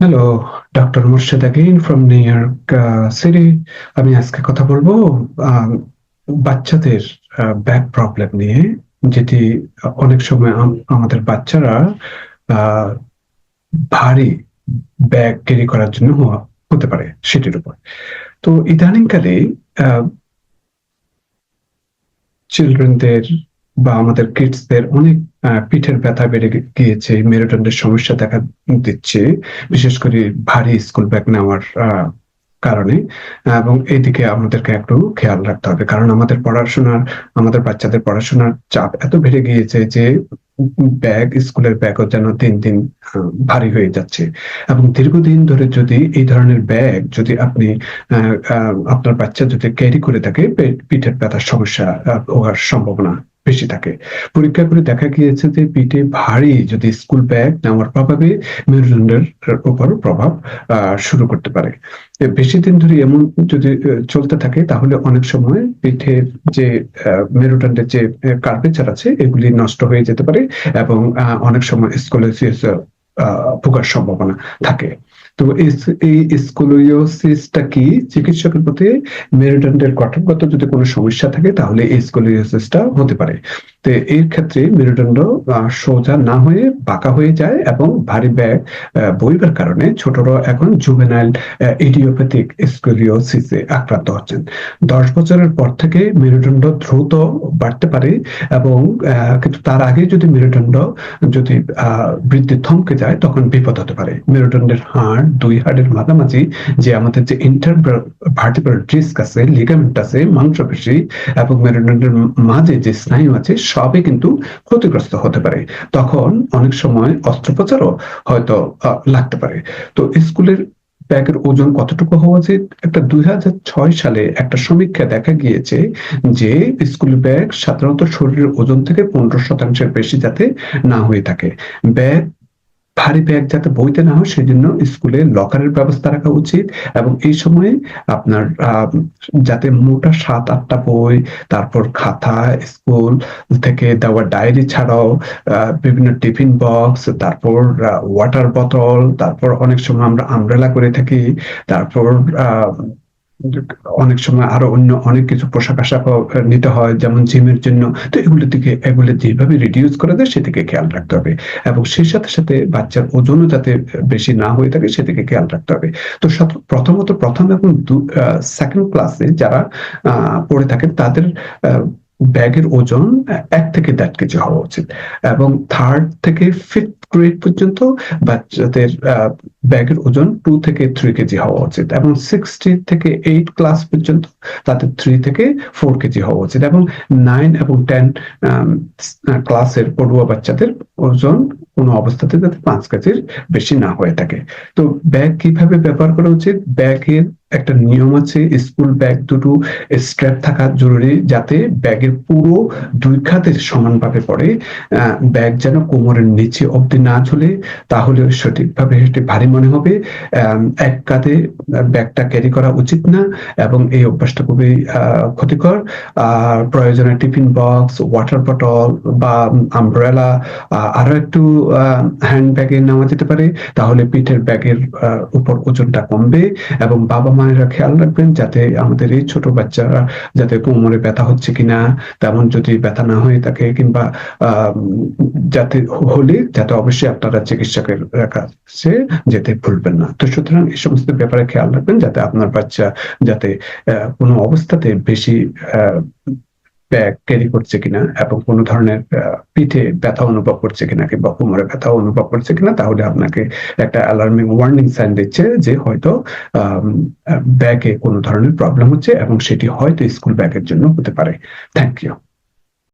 Hello, doctor Murshed again from new York city. আমি আজকে কথা বলবো আহ, বাচ্চাদের ব্যাক প্রবলেম নিয়ে, যেটি অনেক সময় আমাদের বাচ্চারা আহ, ভারী ব্যাগ ক্যারি করার জন্য হতে পারে সেটির উপর। তো ইদানিংকালে চিলড্রেনদের বা আমাদের কিডসদের অনেক পিঠের ব্যথা বেড়ে গিয়েছে, মেরুদণ্ডের সমস্যা দেখা দিচ্ছে, বিশেষ করে ভারী স্কুল ব্যাগ নেওয়ার কারণে। এবং এইদিকে আমাদেরকে একটু খেয়াল রাখতে হবে, কারণ আমাদের বাচ্চাদের পড়াশোনার চাপ এত বেড়ে গিয়েছে যে স্কুলের ব্যাগও যেন দিন দিন ভারী হয়ে যাচ্ছে। এবং দীর্ঘদিন ধরে যদি এই ধরনের ব্যাগ যদি আপনি আপনার বাচ্চা যদি ক্যারি করে থাকে, পিঠের ব্যথার সমস্যা হওয়ার সম্ভাবনা বেশি থাকে। পরীক্ষা করে দেখা গিয়েছে যে পিঠে ভারী যদি স্কুল ব্যাগ নেওয়ার প্রভাবে মেরুদণ্ডের উপর প্রভাব শুরু করতে পারে। বেশি দিন ধরে এমন যদি চলতে থাকে, তাহলে অনেক সময় পিঠের যে মেরুদণ্ডের যে কার্ভেচার আছে এগুলি নষ্ট হয়ে যেতে পারে, এবং অনেক সময় স্কোলিওসিস ভোগার সম্ভাবনা থাকে। তো এই স্কোলিওসিসটা কি? চিকিৎসকের প্রতি মেরুদণ্ডের গঠনগত যদি কোনো সমস্যা থাকে, তাহলে এই স্কোলিওসিসটা হতে পারে। তো এর ক্ষেত্রে মেরুদণ্ড সোজা না হয়ে বাঁকা হয়ে যায়, এবং ভারী ব্যাগ বইবার কারণে ছোটরা এখন জুভেনাইল ইডিওপ্যাথিক স্কোলিওসিসে আক্রান্ত হচ্ছেন। 10 বছরের পর থেকে মেরুদণ্ড দ্রুত বাড়তে পারে, এবং কিন্তু তার আগে যদি মেরুদণ্ড যদি বৃদ্ধি থমকে যায়, তখন বিপদ হতে পারে। মেরুদণ্ডের দুই হাড়ের মাঝামাঝি যে আমাদের যে ভার্টিব্রাল ডিস্ক আছে, লিগামেন্ট আছে, মাংসপেশি এবং মেরুদণ্ডের মাঝে যে স্নায়ু আছে, সবই কিন্তু ক্ষতিগ্রস্ত হতে পারে। তখন অনেক সময় অস্ত্রোপচারও হয়তো লাগতে পারে। তো স্কুলের ব্যাগের ওজন কতটুকু হওয়া উচিত? একটা 2006 সালে একটা সমীক্ষা দেখা গিয়েছে যে স্কুল ব্যাগ সাধারণত শরীরের ওজন থেকে 15% বেশি যাতে না হয়ে থাকে। ব্যাগ ভারী ব্যাগ যাতে বইতে না হয়, সেজন্য স্কুলে লকারের ব্যবস্থা রাখা উচিত। এবং এই সময়ে আপনার যাতে মোটা 7-8টা বই, তারপর খাতা, স্কুল থেকে দেওয়া ডায়েরি ছাড়াও বিভিন্ন টিফিন বক্স, তারপর ওয়াটার বোতল, তারপর অনেক সময় আমরা আমব্রেলা করে থাকি, তারপর অনেক সময় আরো অন্য অনেক কিছু পোশাক আশাক নিতে হয়, যেমন জিমের জন্য। তো এগুলো যেভাবে রিডিউস করা যায় সেদিকে খেয়াল রাখতে হবে, এবং সেই সাথে সাথে বাচ্চার ওজনও যাতে বেশি না হয়ে থাকে সেদিকে খেয়াল রাখতে হবে। তো প্রথম এবং সেকেন্ড ক্লাসে যারা পড়ে থাকেন, তাদের ব্যাগের ওজন 1 থেকে 1.5 কেজি হওয়া উচিত, এবং থার্ড থেকে ফিফথ গ্রেড পর্যন্ত বাচ্চাদের ব্যাগের ওজন 2 থেকে 3 কেজি হওয়া উচিত, এবং 6 থেকে 8 ক্লাস পর্যন্ত তাদের 3 থেকে 4 কেজি হওয়া উচিত, এবং 9 এবং 10 ক্লাসের পড়ুয়া বাচ্চাদের ওজন কোনো অবস্থাতে যাতে 5 কেজির বেশি না হয়ে থাকে। তো ব্যাগ কিভাবে ব্যবহার করা উচিত? ব্যাগের একটা নিয়ম আছে, স্কুল ব্যাগ দুটো স্ট্র্যাপ থাকা জরুরি, যাতে ব্যাগের পুরো 2 খাতে সমানভাবে পড়ে। ব্যাগ যেন কোমরের নিচে অব্দি না ঝুলে, তাহলে সঠিকভাবে সেটি ভারী মনে হবে। এক কাঁধে ব্যাগটা ক্যারি করা উচিত না, এবং এই অভ্যাসটা খুবই ক্ষতিকর। আর প্রয়োজনে টিফিন বক্স, ওয়াটার বটল বা আমব্রেলা আরো একটু হ্যান্ড ব্যাগে নেওয়া যেতে পারে, তাহলে পিঠের ব্যাগের উপর ওজনটা কমবে। এবং বাবা মায়েরা খেয়াল রাখবেন যাতে আমাদের এই ছোট বাচ্চারা যাতে কোমরে ব্যথা হচ্ছে কিনা, তেমন যদি ব্যথা না হয়ে থাকে, কিংবা যাতে অবশ্যই আপনারা চিকিৎসকের কাছে যেতে ভুলবেন না। তো সুতরাং এই সমস্ত ব্যাপারে খেয়াল রাখবেন যাতে আপনার বাচ্চা যাতে কোনো অবস্থাতে বেশি ব্যাগ ক্যারি করছে কিনা, এবং কোনো ধরনের পিঠে ব্যথা অনুভব করছে কিনা, কিংবা কোমরে ব্যথা অনুভব করছে কিনা, তাহলে আপনাকে একটা অ্যালার্মিং ওয়ার্নিং সাইন দিচ্ছে যে হয়তো ব্যাগে কোনো ধরনের প্রবলেম হচ্ছে, এবং সেটি হয়তো স্কুল ব্যাগের জন্য হতে পারে। Thank you.